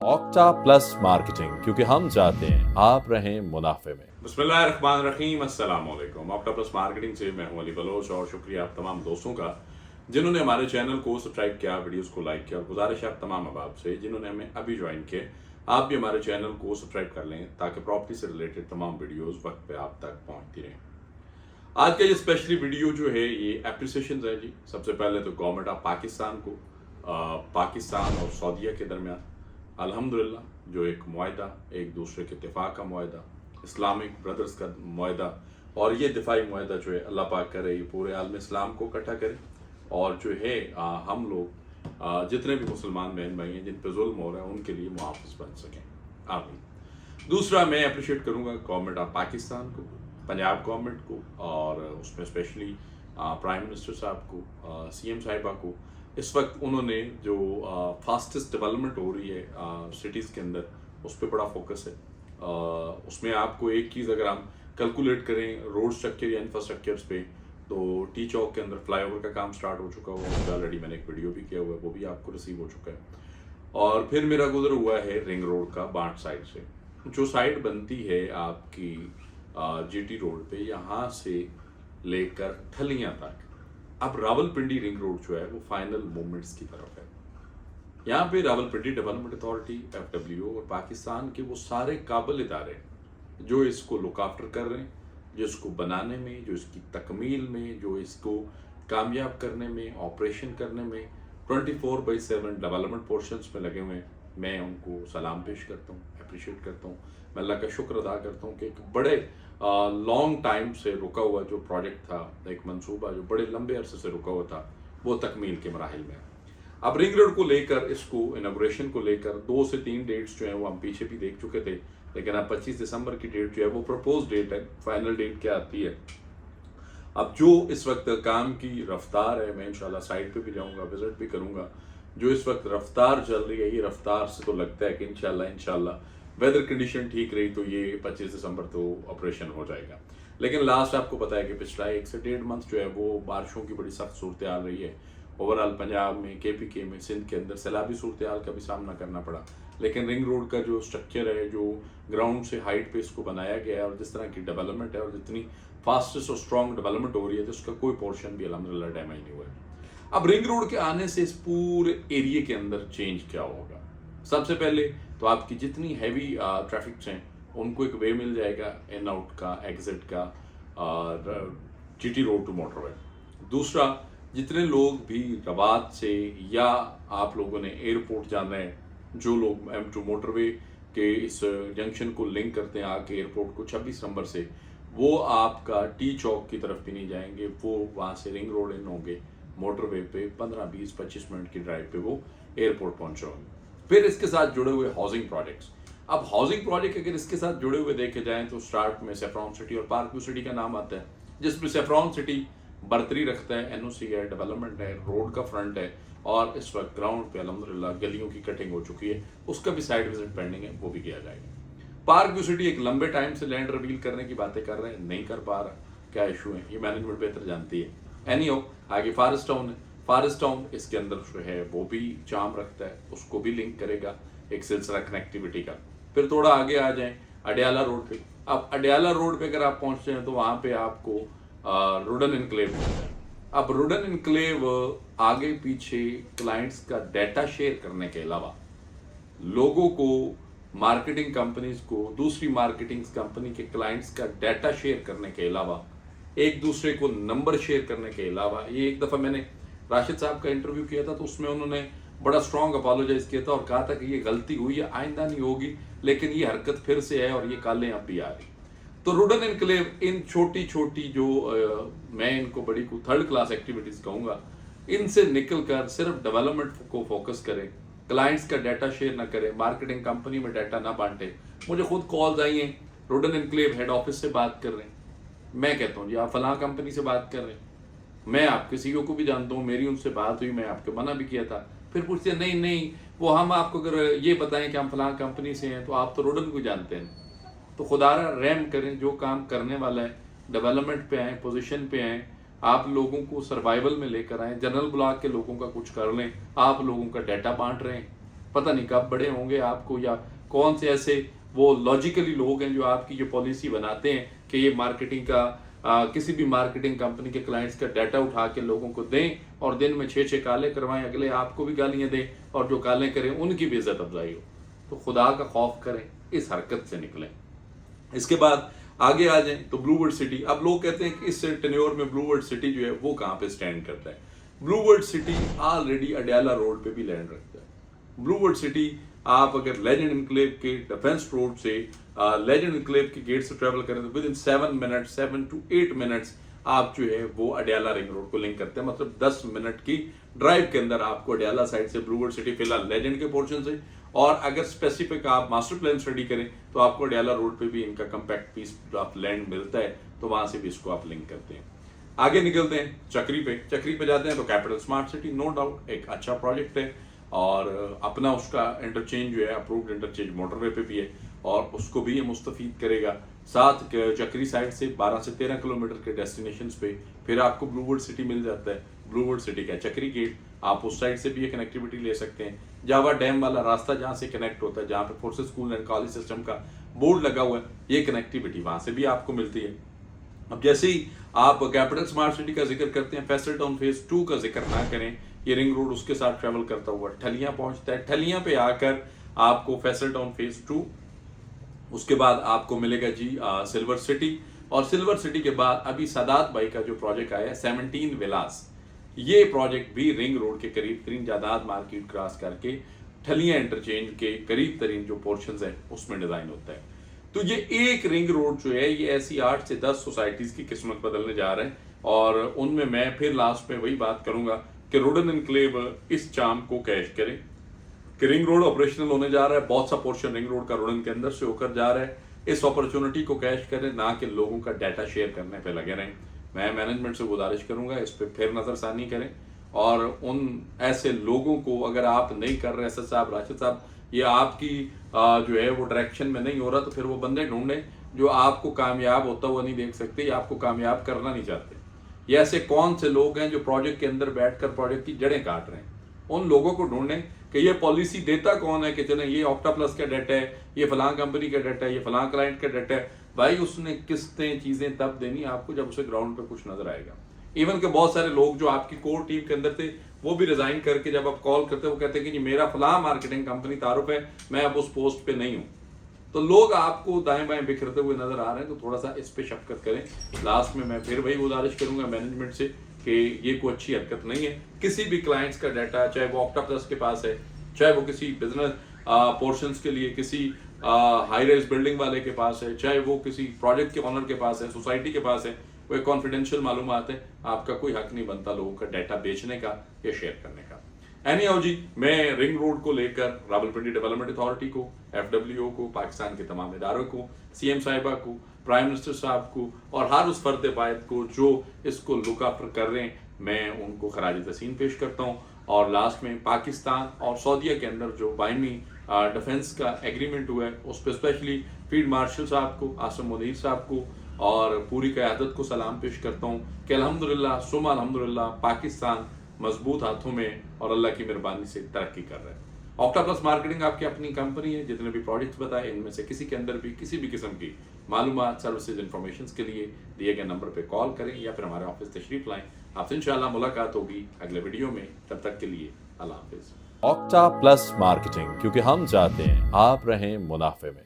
Octa plus marketing, क्योंकि हम चाहते हैं आप रहें मुनाफे में। बिस्मिल्लाहिर्रहमानिर्रहीम, अस्सलाम वालेकुम। ऑक्टा प्लस मार्केटिंग से मैं हूं अली बलोच और शुक्रिया आप तमाम दोस्तों का जिन्होंने हमारे चैनल को सब्सक्राइब किया, वीडियोस को लाइक किया। और गुजारिश है आप तमाम अहबाब से जिन्होंने हमें अभी ज्वाइन किए, आप भी हमारे चैनल को सब्सक्राइब कर लें ताकि प्रॉपर्टी से रिलेटेड तमाम वीडियोस वक्त पे आप तक पहुंचती रहें। आज का ये स्पेशली वीडियो जो है ये एप्रिसिएशन है जी। सबसे पहले तो गवर्नमेंट ऑफ पाकिस्तान को पाकिस्तान और सऊदीया के दरमियान अल्हम्दुलिल्लाह जो एक मुआहदा, एक दूसरे के इत्तेफाक का मुआहदा, इस्लामिक ब्रदर्स का मुआहदा, और ये दिफाई मुआहदा जो है अल्लाह पाक करे ये पूरे आलम इस्लाम को इकट्ठा करे और जो है हम लोग जितने भी मुसलमान बहन भाई हैं जिन पर जुल्म हो रहा है उनके लिए मुहाफ़िज़ बन सकें। आमीन। दूसरा, मैं अप्रिशिएट करूँगा गवर्नमेंट ऑफ पाकिस्तान को, पंजाब गवर्नमेंट को, और उसमें स्पेशली प्राइम मिनिस्टर साहब को, सीएम साहिबा को। इस वक्त उन्होंने जो फास्टेस्ट डेवलपमेंट हो रही है सिटीज़ के अंदर उस पर बड़ा फोकस है। उसमें आपको एक चीज़ अगर हम कैलकुलेट करें रोड स्ट्रक्चर या इंफ्रास्ट्रक्चर्स पे, तो टी चौक के अंदर फ्लाईओवर का काम स्टार्ट हो चुका हुआ है, ऑलरेडी मैंने एक वीडियो भी किया हुआ है, वो भी आपको रिसीव हो चुका है। और फिर मेरा गुजर हुआ है रिंग रोड का बाट साइड से, जो साइड बनती है आपकी जीटी रोड पे, यहाँ से लेकर ठलियाँ तक। अब रावलपिंडी रिंग रोड जो है वो फाइनल मूवमेंट्स की तरफ है। यहाँ पे रावलपिंडी डेवलपमेंट अथॉरिटी, FWO और पाकिस्तान के वो सारे काबिल इदारे जो इसको लुक आफ्टर कर रहे हैं, जो इसको बनाने में, जो इसकी तकमील में, जो इसको कामयाब करने में, ऑपरेशन करने में 24/7 डेवलपमेंट पोर्शंस में लगे हुए हैं, मैं उनको सलाम पेश करता हूँ, अप्रिशिएट करता हूँ। मैं अल्लाह का शुक्र अदा करता हूँ कि एक बड़े लॉन्ग टाइम से रुका हुआ जो प्रोजेक्ट था, एक मंसूबा जो बड़े लंबे अरसे से रुका हुआ था, वो तकमील के मराहिल में है। अब रिंग रोड को लेकर, इसको इनॉग्रेशन को लेकर 2 से 3 डेट्स जो हैं वो हम पीछे भी देख चुके थे, लेकिन अब 25 दिसंबर की डेट जो है वो प्रपोज डेट है। फाइनल डेट क्या आती है, अब जो इस वक्त काम की रफ्तार है, मैं इंशाल्लाह साइट पे भी जाऊंगा, विजिट भी करूंगा। जो इस वक्त रफ्तार चल रही है, ये रफ्तार से तो लगता है कि इंशाल्लाह वेदर कंडीशन ठीक रही तो ये 25 दिसंबर तो ऑपरेशन हो जाएगा। लेकिन लास्ट आपको पता है कि पिछला 1 से 1.5 मंथ जो है वो बारिशों की बड़ी सख्त सूरत हाल रही है। ओवरऑल पंजाब में, KPK में, सिंध के अंदर सैलाबी सूरत हाल का भी सामना करना पड़ा। लेकिन रिंग रोड का जो स्ट्रक्चर है, जो ग्राउंड से हाइट पे इसको बनाया गया है, और जिस तरह की डेवलपमेंट है और जितनी फास्टेस्ट और स्ट्रॉन्ग डेवलपमेंट हो रही है, तो उसका कोई पोर्शन भी अल्हम्दुलिल्लाह डैमेज नहीं हुआ है। अब रिंग रोड के आने से इस पूरे एरिया के अंदर चेंज क्या होगा? सबसे पहले तो आपकी जितनी हैवी ट्रैफिक हैं उनको एक वे मिल जाएगा इन आउट का, एग्जिट का, GT रोड टू मोटरवे। दूसरा, जितने लोग भी रबात से या आप लोगों ने एयरपोर्ट जाना है, जो लोग M2 मोटरवे के इस जंक्शन को लिंक करते हैं आके एयरपोर्ट को 26 नंबर से, वो आपका टी चौक की तरफ भी नहीं जाएंगे, वो वहाँ से रिंग रोड इन होंगे मोटरवे पे, 15, 20, 25 मिनट की ड्राइव पे वो एयरपोर्ट पहुँच होंगे। फिर इसके साथ जुड़े हुए हाउसिंग प्रोजेक्ट्स। अब हाउसिंग प्रोजेक्ट अगर इसके साथ जुड़े हुए देखे जाएं तो स्टार्ट में सेफ्रॉन सिटी और पार्क व्यू सिटी का नाम आता है, जिसमें सेफ्रॉन सिटी बर्तरी रखता है, NOC है, डेवलपमेंट है, रोड का फ्रंट है, और इस वक्त ग्राउंड पे अल्हम्दुलिल्लाह गलियों की कटिंग हो चुकी है, उसका भी साइड विजिट पेंडिंग है, वो भी किया जाएगा। पार्क व्यू सिटी एक लंबे टाइम से लैंड रिवील करने की बातें कर रहे हैं, नहीं कर पा रहा, क्या इशू है ये मैनेजमेंट बेहतर जानती है। एनीहो, आगे फॉरेस्ट टाउन है, फॉरेस्ट टाउन इसके अंदर जो है वो भी चाम रखता है, उसको भी लिंक करेगा एक सिलसिला कनेक्टिविटी का। फिर थोड़ा आगे आ जाएं अडयाला रोड पे। अब अडयाला रोड पे अगर आप पहुंचते हैं तो वहां पे आपको रुडन इनक्लेव मिलता है। अब रुडन इनक्लेव आगे पीछे क्लाइंट्स का डाटा शेयर करने के अलावा, लोगों को, मार्केटिंग कंपनीज को, दूसरी मार्केटिंग कंपनी के क्लाइंट्स का डाटा शेयर करने के अलावा, एक दूसरे को नंबर शेयर करने के अलावा, ये एक दफ़ा मैंने राशिद साहब का इंटरव्यू किया था तो उसमें उन्होंने बड़ा स्ट्रॉन्ग अपोलोजाइज किया था और कहा था कि ये गलती हुई है, आइंदा नहीं होगी, लेकिन ये हरकत फिर से है और ये कालें अब भी आ रही। तो रुडन इनक्लेव इन छोटी छोटी जो मैं इनको बड़ी को थर्ड क्लास एक्टिविटीज कहूँगा, इनसे निकल कर सिर्फ डेवलपमेंट को फोकस करें, क्लाइंट्स का डाटा शेयर ना करें, मार्केटिंग कंपनी में डाटा ना बांटे। मुझे खुद कॉल्स आई हैं, रुडन इनक्लेव हेड ऑफिस से बात कर रहे हैं, मैं कहता हूँ जी आप फलां कंपनी से बात कर रहे हैं, मैं आपके CEO को भी जानता हूँ, मेरी उनसे बात हुई, मैं आपके मना भी किया था। फिर पूछते हैं नहीं वो हम आपको अगर ये बताएं कि हम फलां कंपनी से हैं तो आप तो रोडन को जानते हैं। तो खुदारा रहम करें, जो काम करने वाला है डेवलपमेंट पे आए, पोजीशन पे आए, आप लोगों को सर्वाइवल में लेकर आए, जनरल ब्लॉक के लोगों का कुछ कर लें, आप लोगों का डाटा बांट रहे हैं, पता नहीं कब बड़े होंगे आपको, या कौन से ऐसे वो लॉजिकली लोग हैं जो आपकी जो पॉलिसी बनाते हैं कि ये मार्केटिंग का किसी भी मार्केटिंग कंपनी के क्लाइंट्स का डाटा उठा के लोगों को दें और दिन में 6 काले करवाएं, अगले आपको भी गालियां दें और जो काले करें उनकी भी इज्जत अफजाई हो। तो खुदा का खौफ करें, इस हरकत से निकलें। इसके बाद आगे आ जाएं तो ब्लू वर्ल्ड सिटी। अब लोग कहते हैं कि इस टेन्योर में ब्लू वर्ल्ड सिटी जो है वो कहाँ पे स्टैंड करता है। Blue world city already Adiala road पे भी लैंड रखता है। ब्लू वर्ल्ड सिटी आप अगर लेजेंड इनक्लेव के डिफेंस रोड से लेजेंड इनक्लेव के गेट से ट्रेवल करें तो विद इन 7 to 8 मिनट्स आप जो है वो अडयाला रिंग रोड को लिंक करते हैं। मतलब 10 मिनट की ड्राइव के अंदर आपको अडयाला साइड से ब्लू वर्ल्ड सिटी, फिलहाल लेजेंड के पोर्शन से, और अगर स्पेसिफिक आप मास्टर प्लान स्टडी करें तो आपको अडयाला रोड पे भी इनका कंपैक्ट पीस ऑफ लैंड मिलता है, तो वहां से भी इसको आप लिंक करते हैं। आगे निकलते हैं चक्री पे जाते हैं तो capital smart city no doubt एक अच्छा प्रोजेक्ट है और अपना उसका इंटरचेंज जो है अप्रूव्ड इंटरचेंज मोटरवे पे भी है और उसको भी ये मुस्तफीद करेगा। साथ चक्री साइड से 12 से 13 किलोमीटर के डेस्टिनेशन पे फिर आपको ब्लू वर्ल्ड सिटी मिल जाता है। ब्लू वर्ल्ड सिटी का चक्री गेट, आप उस साइड से भी ये कनेक्टिविटी ले सकते हैं। जावा डैम वाला रास्ता जहाँ से कनेक्ट होता है, जहाँ पे forces school and college system का बोर्ड लगा हुआ है, ये कनेक्टिविटी वहां से भी आपको मिलती है। अब जैसे ही आप कैपिटल स्मार्ट सिटी का जिक्र करते हैं, फैसल टाउन फेज 2 का जिक्र ना करें, ये रिंग रोड उसके साथ ट्रेवल करता हुआ ठलियां पहुंचता है। ठलियां पे आकर आपको फैसल टाउन फेज 2, उसके बाद आपको मिलेगा जी सिल्वर सिटी, और सिल्वर सिटी के बाद अभी सादात भाई का जो प्रोजेक्ट आया है 17 विलास, ये प्रोजेक्ट भी रिंग रोड के करीब तरीन जादाद मार्केट क्रॉस करके ठलियां इंटरचेंज के करीब तरीन जो पोर्शंस है उसमें डिजाइन होता है। तो ये एक रिंग रोड जो है ये ऐसी 8 से 10 सोसाइटीज की किस्मत बदलने जा रहे हैं और उनमें मैं फिर लास्ट में वही बात करूंगा कि रोडन एनक्लेव इस चाम को कैश करे कि रिंग रोड ऑपरेशनल होने जा रहा है, बहुत सा पोर्शन रिंग रोड का रोडन के अंदर से होकर जा रहा है। इस अपॉर्चुनिटी को कैश करें, ना कि लोगों का डाटा शेयर करने पे लगे रहें। मैं मैनेजमेंट से गुजारिश करूंगा इस पे फिर नजरसानी करें और उन ऐसे लोगों को अगर आप नहीं कर रहे, एसएस साहब, राशिद साहब, ये आपकी जो है वो डायरेक्शन में नहीं हो रहा, तो फिर वो बंदे ढूंढें जो आपको कामयाब होता हुआ नहीं देख सकते या आपको कामयाब करना नहीं चाहते। ये ऐसे कौन से लोग हैं जो प्रोजेक्ट के अंदर बैठकर प्रोजेक्ट की जड़ें काट रहे हैं, उन लोगों को ढूंढें कि ये पॉलिसी देता कौन है कि चले ये ऑक्टा प्लस का डाटा है, ये फलां कंपनी का डाटा है, ये फलां क्लाइंट का डाटा है। भाई उसने किस्तें चीजें तब देनी आपको जब उसे ग्राउंड पे कुछ नजर आएगा। इवन के बहुत सारे लोग जो आपकी कोर टीम के अंदर थे वो भी रिजाइन करके जब आप कॉल करते वो कहते हैं कि मेरा फलां मार्केटिंग कंपनी तारुफ है, मैं अब उस पोस्ट पे नहीं हूं। तो लोग आपको दाएं बाएं बिखरते हुए नजर आ रहे हैं, तो थोड़ा सा इस पे शफकत करें। लास्ट में मैं फिर वही गुजारिश करूंगा मैनेजमेंट से कि ये कोई अच्छी हरकत नहीं है। किसी भी क्लाइंट्स का डाटा, चाहे वो ऑक्टा प्लस के पास है, चाहे वो किसी बिजनेस पोर्शंस के लिए किसी हाई राइज बिल्डिंग वाले के पास है, चाहे वो किसी प्रोजेक्ट के ऑनर के पास है, सोसाइटी के पास है, वो कॉन्फिडेंशियल मालूमात है, आपका कोई हक नहीं बनता लोगों का डाटा बेचने का या शेयर करने का। एनीहाउ जी, मैं रिंग रोड को लेकर रावलपिंडी डेवलपमेंट अथॉरिटी को, एफडब्ल्यूओ को, पाकिस्तान के तमाम इदारों को, सीएम साहिबा को, प्राइम मिनिस्टर साहब को और हर उस फर्द वाहिद को जो इसको लुक आफ्टर कर रहे हैं, मैं उनको खराज तहसीन पेश करता हूँ। और लास्ट में पाकिस्तान और सऊदीया के अंदर जो बाइनी डिफेंस का एग्रीमेंट हुआ है उस पर स्पेशली फील्ड मार्शल साहब को, आसम मुनीर साहब को और पूरी क़यादत को सलाम पेश करता हूँ कि अल्हम्दुलिल्लाह सुम्मा अल्हम्दुलिल्लाह पाकिस्तान मजबूत हाथों में और अल्लाह की मेहरबानी से तरक्की कर रहा है। ऑक्टा प्लस मार्केटिंग आपकी अपनी कंपनी है। जितने भी प्रोजेक्ट्स बताए इनमें से किसी के अंदर भी किसी भी किस्म की मालूमात, सर्विसेज, इंफॉर्मेशन के लिए दिए गए नंबर पर कॉल करें या फिर हमारे ऑफिस तशरीफ लाएं। आपसे इंशाल्लाह मुलाकात होगी अगले वीडियो में। तब तक के लिए अल्लाह हाफिज। ऑक्टा प्लस मार्केटिंग, क्योंकि हम चाहते हैं आप रहें मुनाफे में।